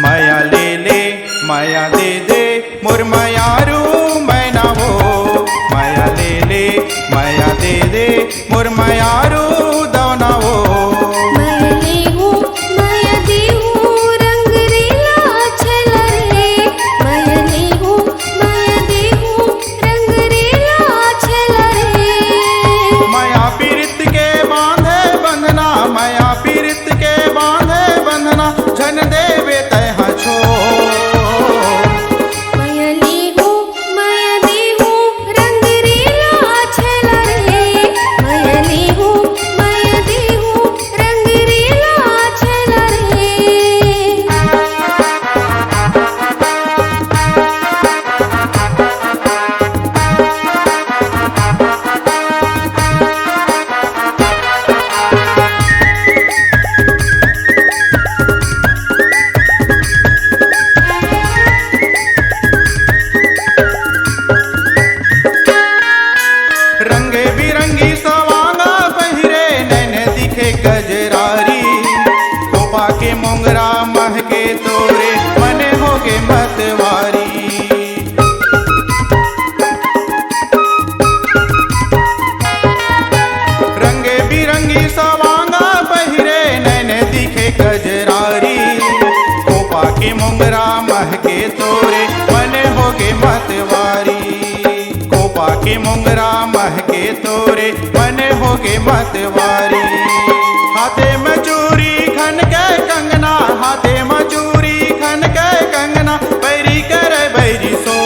माया ले ले माया दे दे मोर मायारू मैना वो, माया ले ले माया दे दे मोर मायारू दवना वो। माया ले हूँ माया दे हूँ रंग रेला छला रे, माया ले हूँ माया दे हूँ रंग रेला छला रे। माया पीरित के बांधे बंधना, माया पीरित के बांधे बंधना, झन देवे तह छो। माया ले हूँ माया दे हूँ रंग रेला छला रे, माया ले हूँ माया दे हूँ रंग रेला छला रे। रंगे बिरंगी सवांगा पहिरे नैने दिखे गजरारी, कोपा के मोंगरा महके तोरे मने होगे मतवारी। रंगे बिरंगी सवांगा पहिरे नैने दिखे गजरारी, कोपा के मोंगरा महके तोरे मने होगे मतवारी। कोपा के मोंगरा महके तोरे मने होगे मतवारी। हाथे में चूरी खन के कंगना, हाथे में चूरी खन के कंगना, बैरी करे बैरी सो।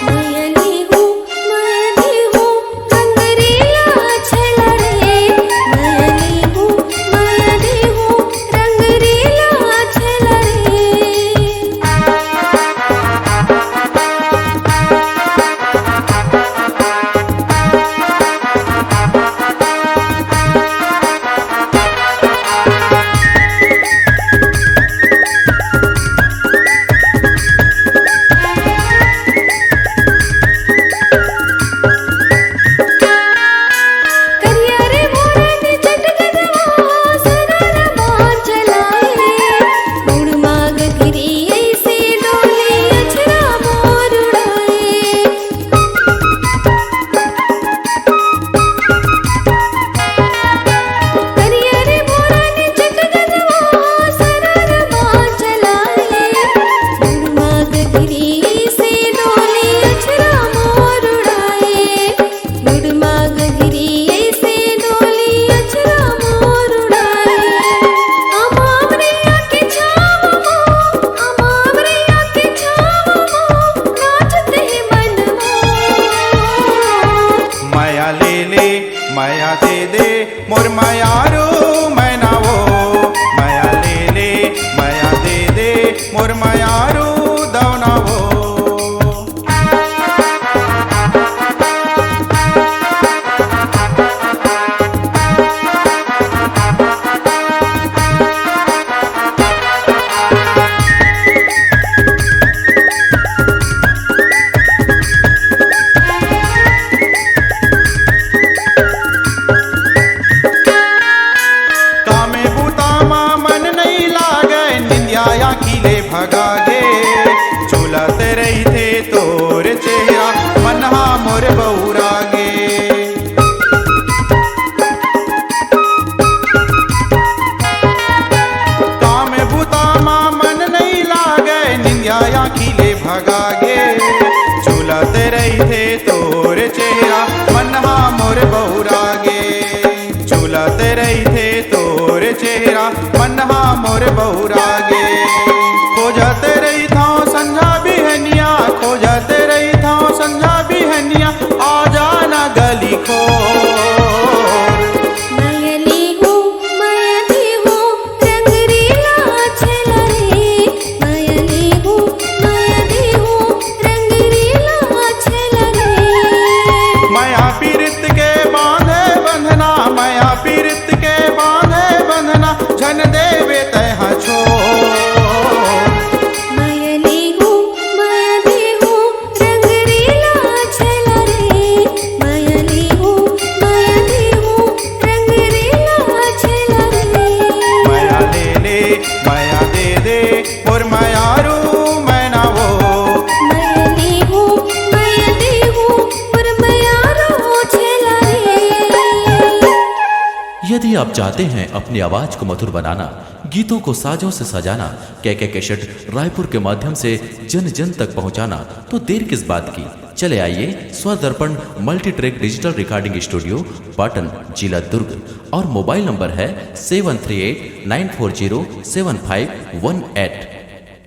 माया ले हूँ माया दे हूँ रंग रेला छला रे, माया ले हूँ माया दे हूँ रंग रेला छला रे। यदि आप चाहते हैं अपनी आवाज को मधुर बनाना, गीतों को साजों से सजाना, के कैसेट रायपुर के माध्यम से जन जन तक पहुंचाना, तो देर किस बात की। चले आइए स्वर दर्पण multi track digital recording studio, Patan, जिला दुर्ग, और मोबाइल नंबर है 7389407518।